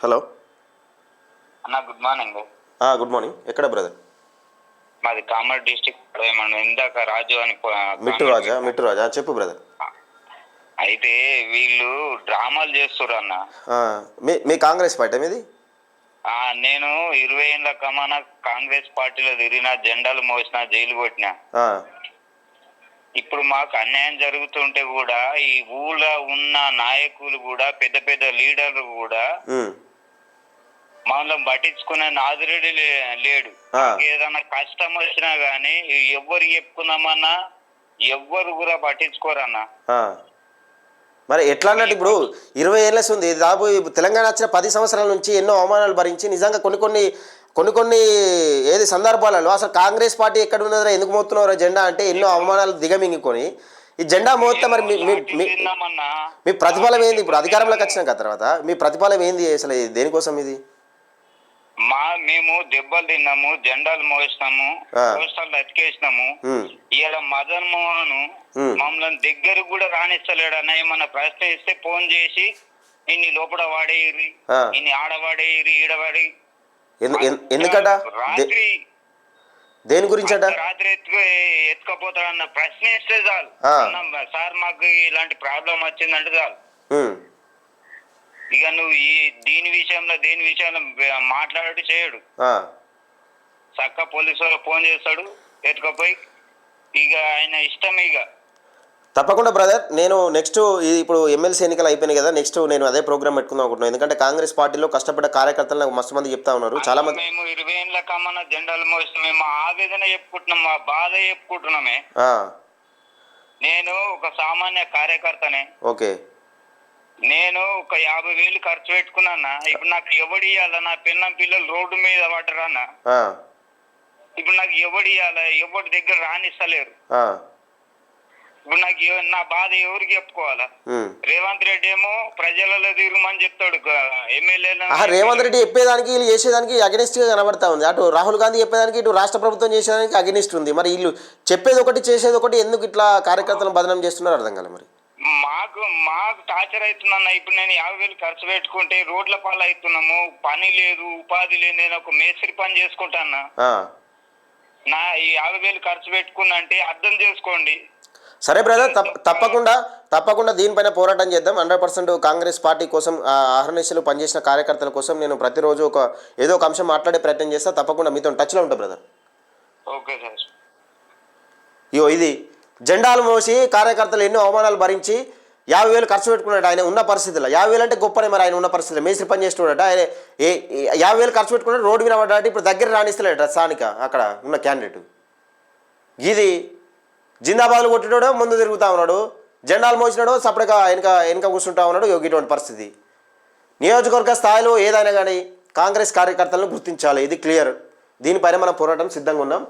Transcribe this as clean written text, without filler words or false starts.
Hello. అన్న good morning. Good morning. ఎక్కడ brother? మాది కామారెడ్డి డిస్టిక్. మనం ఇందాక రాజు అని మిట్టు రాజా చెప్పు బ్రదర్. అయితే వీళ్ళు డ్రామాలు చేస్తుర్రు అన్న. మీ కాంగ్రెస్ పార్టీ మీది? నేను 20 ఏళ్ళ కమాన కాంగ్రెస్ పార్టీలో తిరిగిన, జెండాలు మోసిన, జైలు కొట్టిన. ఇప్పుడు మాకు అన్యాయం జరుగుతుంటే కూడా ఈ ఊళ్ళో ఉన్న నాయకులు కూడా, పెద్ద పెద్ద లీడర్లు కూడా మమ్మల్ని పట్టించుకునే నాదురెడ్డి లేడు. ఏదన్నా కష్టం వచ్చినా గానీ ఎవ్వరు చెప్పుకుందామన్నా ఎవ్వరు కూడా పట్టించుకోరన్నా. మరి ఎట్లా అన్నట్టు ఇప్పుడు 20 ఏళ్ళ ఉంది దాదాపు తెలంగాణ వచ్చిన 10 సంవత్సరాల నుంచి ఎన్నో అవమానాలు భరించి నిజంగా కొన్ని ఏది సందర్భాలలో అసలు కాంగ్రెస్ పార్టీ ఎక్కడ ఉన్నదో ఎందుకు మోస్తున్నారో జెండా అంటే ఎన్నో అవమానాలు దిగమింగుకొని ఈ జెండా మోస్తే మరి మీ ప్రతిఫలం ఏంది? ఇప్పుడు అధికారంలోకి వచ్చినాక తర్వాత మీ ప్రతిఫలం ఏంది? అసలు దేనికోసం ఇది? మేము దెబ్బలు తిన్నాము, జెండాలు మోసినాము, పోస్టర్లు అతికేసినాము. ఇలా మదన్ మోహన్ మమ్మల్ని దగ్గర కూడా రాణిస్తలేడన్న. ఏమన్నా ప్రశ్న ఇస్తే ఫోన్ చేసి ఇన్ని లోపల వాడేయరి, ఇన్ని ఆడవాడేయరి, ఈడవాడి. ఎందుకట? రాత్రి దేని గురించి రాత్రి ఎత్తుకపోతాడన్న ప్రశ్న ఇస్తే చాలు. సార్ మాకు ఇలాంటి ప్రాబ్లం వచ్చిందంటే చాలు. ఇక నువ్వు దేని విషయంలో మాట్లాడు చేయడు. చక్క పోలీసు వాళ్ళు ఫోన్ చేస్తాడు, ఎత్తుకపోయి ఇక ఆయన ఇష్టం. ఇక తప్పకుండా బ్రదర్, నేను నెక్స్ట్ ఇప్పుడు ఎమ్మెల్సీ ఎన్నికలు అయిపోయినాయి కదా, నెక్స్ట్ నేను అదే ప్రోగ్రామ్ పెట్టుకుందాం అనుకుంటున్నాను. ఎందుకంటే కాంగ్రెస్ పార్టీలో కష్టపడ్డ కార్యకర్తలు నాకు మస్తు మంది చెప్తా ఉన్నారు. చాలా మంది మేము 20 ఏళ్ళ కమ్మన్న జెండాలు మోసిన మేము ఆవేదన చెప్పుకుంటున్నాం, మా బాధ చెప్పుకుంటున్నామే. నేను ఒక సామాన్య కార్యకర్తనే. ఓకే. నేను ఒక 50,000 ఖర్చు పెట్టుకున్నా. ఇప్పుడు నాకు ఎవడు ఇయ్యాల? నా పిల్లం పిల్లలు రోడ్డు మీద పడ్డరన్న. ఇప్పుడు నాకు ఎవడు ఇయ్యాల? ఎవరి దగ్గర రానిస్తలేరు. ఇప్పుడు నాకు నా బాధ ఎవరికి చెప్పుకోవాలా? రేవంత్ రెడ్డి ఏమో ప్రజలలో తిరగమని చెప్తాడు. ఎమ్మెల్యే రేవంత్ రెడ్డి చెప్పేదానికి వీళ్ళు చేసేదానికి అగెనిస్ట్ గా కనబడతా ఉంది. అటు రాహుల్ గాంధీ చెప్పేదానికి, ఇటు రాష్ట్ర ప్రభుత్వం చేసేదానికి అగెనిస్ట్ ఉంది. మరి వీళ్ళు చెప్పేది ఒకటి చేసేది ఒకటి, ఎందుకు ఇట్లా కార్యకర్తలను బదనం చేస్తున్నారు అర్థం కాలే. మరి మాకు టార్చర్ అవుతుందన్న. ఇప్పుడు నేను 50,000 ఖర్చు పెట్టుకుంటే రోడ్ల పాలు అవుతున్నాము, పని లేదు, ఉపాధి లేదు. నేను ఒక మేస్త్రి పని చేసుకుంటాను. నా ఈ 50,000 ఖర్చు పెట్టుకున్నంటే అర్థం చేసుకోండి. సరే బ్రదర్, తప్పకుండా దీనిపైన పోరాటం చేద్దాం. 100% కాంగ్రెస్ పార్టీ కోసం అహర్నిశలు పనిచేసిన కార్యకర్తల కోసం నేను ప్రతిరోజు ఏదో ఒక అంశం మాట్లాడే ప్రయత్నం చేస్తా. తప్పకుండా మీతో టచ్లో ఉంటా బ్రదర్. Okay sir. ఇది జెండాలు మోసి కార్యకర్తలు ఎన్నో అవమానాలు భరించి 50,000 ఖర్చు పెట్టుకున్నాడు ఆయన ఉన్న పరిస్థితుల్లో. 50,000 అంటే గొప్పనే. మరి ఆయన ఉన్న పరిస్థితుల్లో మేస్త్రి పని చేస్తున్నాడట. ఆయన 50,000 ఖర్చు పెట్టుకున్నాడు, రోడ్డు మీద పడ్డాడు. ఇప్పుడు దగ్గర రాణిస్తలేట స్థానిక అక్కడ ఉన్న క్యాండిడేట్. ఇది జిందాబాదులు కొట్టినాడో ముందు తిరుగుతూ ఉన్నాడు, జెండాలు మోసినాడో సపరేట్గా వెనక కూర్చుంటా ఉన్నాడు. ఇటువంటి పరిస్థితి. నియోజకవర్గ స్థాయిలో ఏదైనా కానీ కాంగ్రెస్ కార్యకర్తలను గుర్తించాలి, ఇది క్లియర్. దీనిపైన మనం పోరాటం సిద్ధంగా ఉన్నాం.